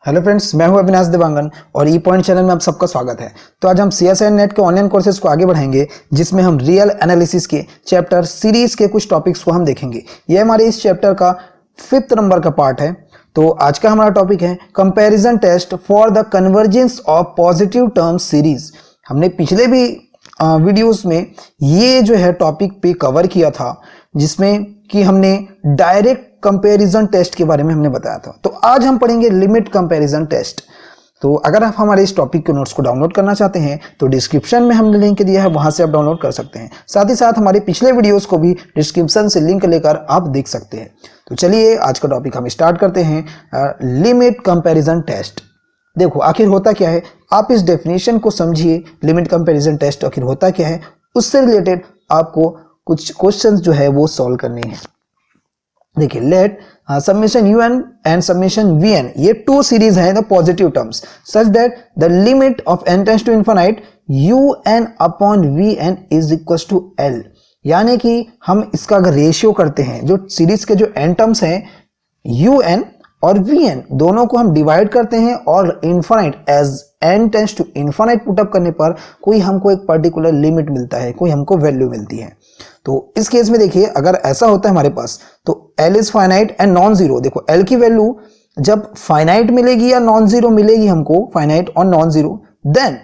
Hello friends, मैं हूं अविनाश देवांगन और ई पॉइंट चैनल में आप सबका स्वागत है। तो आज हम CSIR नेट के ऑनलाइन कोर्सेज को आगे बढ़ाएंगे, जिसमें हम रियल एनालिसिस के चैप्टर सीरीज के कुछ टॉपिक्स को हम देखेंगे। ये हमारे इस चैप्टर का 5th नंबर का पार्ट है। तो आज का हमारा टॉपिक है comparison test for the convergence of positive term series. हमने पिछले भी वीडियोस में ये जो है टॉपिक पे कवर किया था, जिसमें कि हमने डायरेक्ट कंपैरिजन टेस्ट के बारे में हमने बताया था। तो आज हम पढ़ेंगे लिमिट कंपैरिजन टेस्ट। तो अगर आप हमारे इस टॉपिक के नोट्स को डाउनलोड करना चाहते हैं तो डिस्क्रिप्शन में हमने लिंक दिया है, वहां से आप डाउनलोड कर सकते हैं। साथ ही साथ हमारे पिछले वीडियोस को भी डिस्क्रिप्शन से लिंक लेकर आप देख सकते हैं। तो चलिए आज का टॉपिक हम स्टार्ट करते हैं, लिमिट कंपैरिजन टेस्ट। देखो आखिर होता क्या है, आप इस डेफिनेशन को समझिए। लिमिट कंपैरिजन टेस्ट आखिर होता क्या है, उससे रिलेटेड आपको कुछ क्वेश्चंस जो है वो सॉल्व करने हैं। देखिए, let summation UN and summation VN, ये टू सीरीज है the positive terms such that the limit of n tends to infinite UN upon VN is equal to L। यानी कि हम इसका अगर रेशियो करते हैं, जो सीरीज के जो n टर्म्स हैं UN और VN दोनों को हम डिवाइड करते हैं और infinite as n tends to infinite put up करने पर कोई हमको एक पर्टिकुलर लिमिट मिलता है, कोई हमको वैल्यू मिलती है। तो इस केस में देखिए, अगर ऐसा होता है हमारे पास, तो L is finite and non zero. देखो L की वैल्यू जब फाइनाइट मिलेगी या नॉन जीरो मिलेगी हमको, फाइनाइट और non zero, then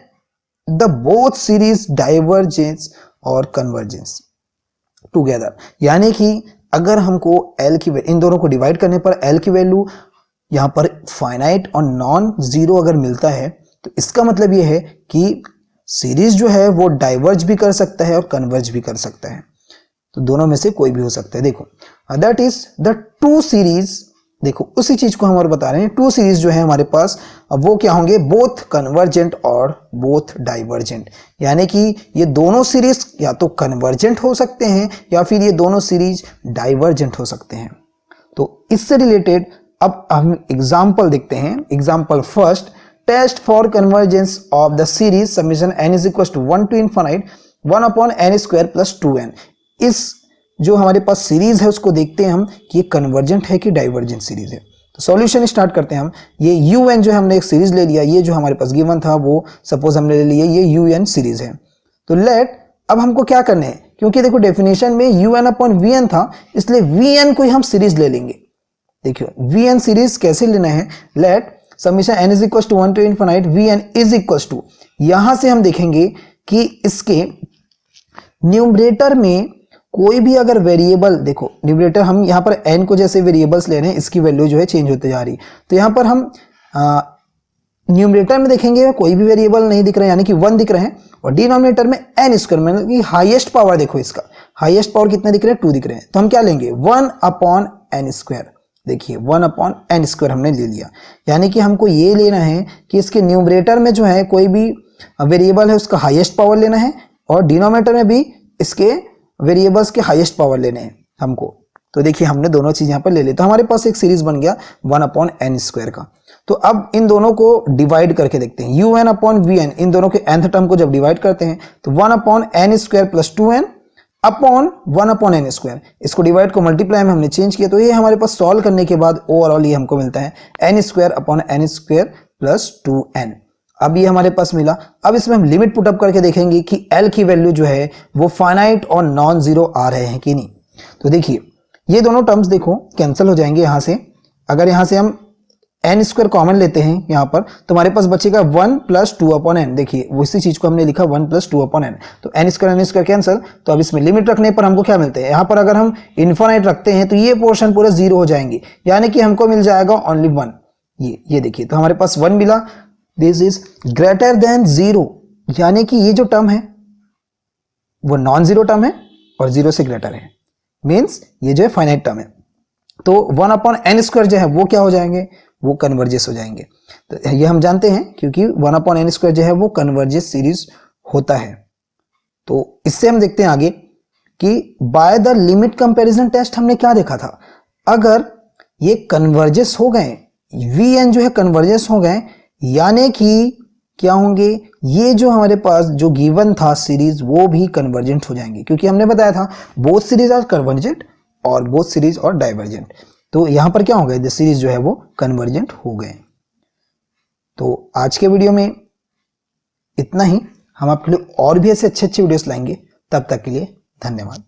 the both series divergence और कन्वर्जेंस टुगेदर। यानी कि अगर हमको L की इन दोनों को डिवाइड करने पर L की वैल्यू यहां पर फाइनाइट और नॉन जीरो अगर मिलता है, तो इसका मतलब यह है कि सीरीज जो है वो डाइवर्ज भी कर सकता है और कन्वर्ज भी कर सकता है। तो दोनों में से कोई भी हो सकता है। देखो that is the two series. देखो उसी चीज को हम और बता रहे हैं, टू सीरीज जो है हमारे पास, अब वो क्या होंगे, बोथ कन्वर्जेंट और बोथ डाइवर्जेंट। यानी कि ये दोनों सीरीज या तो कन्वर्जेंट हो सकते हैं या फिर ये दोनों सीरीज डाइवर्जेंट हो सकते हैं। तो इससे रिलेटेड अब हम एग्जाम्पल देखते हैं। Example first, test for convergence of the series summation n is equal to 1 to infinite 1 upon n square plus 2n। इस जो हमारे पास सीरीज है उसको देखते हैं हम कि ये कन्वर्जेंट है कि डाइवर्जेंट सीरीज है। तो सॉल्यूशन स्टार्ट करते हैं हम। ये UN जो है हमने एक सीरीज ले लिया, ये जो हमारे पास गिवन था वो सपोज हमने ले लिया, ये UN सीरीज है। तो लेट अब हमको क्या करना है, क्योंकि देखो डेफिनेशन में UN अपॉन VN था, इसलिए VN को ही हम सीरीज ले लेंगे। देखियो VN सीरीज कैसे लेना है, let summation n is equal to 1 to infinite VN is equal to, यहां से हम देखेंगे कि इसके न्यूमरेटर में कोई भी अगर वेरिएबल, देखो न्यूमरेटर हम यहाँ पर n को जैसे वेरिएबल्स ले रहे हैं, इसकी वैल्यू जो है चेंज होते जा रही। तो यहाँ पर हम न्यूमरेटर में देखेंगे कोई भी वेरिएबल नहीं दिख रहे हैं, यानी कि 1 दिख रहे हैं, और डिनोमिनेटर में n स्क्वायर, मतलब कि हाईएस्ट पावर, देखो इसका हाईएस्ट पावर कितने दिख रहे हैं, 2 दिख रहे हैं। तो हम क्या लेंगे, 1 अपॉन n स्क्वायर। देखिए 1 अपॉन n स्क्वायर हमने ले लिया। यानी कि हमको ये लेना है कि इसके न्यूमरेटर में जो है कोई भी वेरिएबल है उसका हाईएस्ट पावर लेना है, और डिनोमिनेटर में भी इसके वेरिएबल्स के हाईएस्ट पावर लेने हैं हमको। तो देखिए हमने दोनों चीज यहाँ पर ले ली, तो हमारे पास एक सीरीज बन गया 1 अपॉन n स्क्वायर का। तो अब इन दोनों को डिवाइड करके देखते हैं, UN अपॉन VN, इन दोनों के nth टर्म को जब डिवाइड करते हैं तो 1 upon n square plus 2n upon 1 upon n square. इसको डिवाइड को मल्टीप्लाई में हमने चेंज किया, तो ये हमारे पास सॉल्व करने के बाद ओवरऑल ये हमको मिलता है n square upon n square plus 2n। अब ये हमारे पास मिला। अब इसमें हम लिमिट पुटअप करके देखेंगे कि L की वैल्यू जो है वो फाइनाइट और नॉन जीरो आ रहे हैं कि नहीं। तो देखिए ये दोनों टर्म्स देखो कैंसिल हो जाएंगे यहाँ से। अगर यहाँ से हम n स्क्वायर कॉमन लेते हैं यहाँ पर, तो हमारे पास बचेगा 1 प्लस 2 अपॉन n। देखिए उसी चीज को हमने लिखा 1 प्लस 2 अपॉन n। तो n स्क्वायर कैंसिल। तो अब इसमें लिमिट रखने पर हमको क्या मिलते हैं, यहाँ पर अगर हम इनफिनाइट रखते हैं तो ये पोर्शन पूरे 0 हो जाएंगे, यानी कि हमको मिल जाएगा ओनली 1। ये देखिए, तो हमारे पास 1 मिला। दिस इज ग्रेटर देन 0, यानी कि ये जो टर्म है वो नॉन जीरो टर्म है और 0 से ग्रेटर है, मींस ये जो है फाइनाइट टर्म है। तो 1 अपॉन n स्क्वायर जो है वो क्या हो जाएंगे, वो कन्वर्जेस हो जाएंगे। तो ये हम जानते हैं क्योंकि 1 अपॉन n स्क्वायर जो है वो कन्वर्जेस सीरीज होता है। तो इससे हम देखते हैं आगे कि by the limit comparison test हमने क्या देखा था, अगर ये कन्वर्जेस हो गए, VN जो है कन्वर्जेस हो गए, यानी कि क्या होंगे, ये जो हमारे पास जो गिवन था सीरीज वो भी कन्वर्जेंट हो जाएंगे, क्योंकि हमने बताया था बोथ सीरीज आर कन्वर्जेंट और बोथ सीरीज और डाइवर्जेंट। तो यहां पर क्या हो गए, सीरीज जो है वो कन्वर्जेंट हो गए। तो आज के वीडियो में इतना ही। हम आपके लिए और भी ऐसे अच्छे अच्छे वीडियोस लाएंगे। तब तक के लिए धन्यवाद।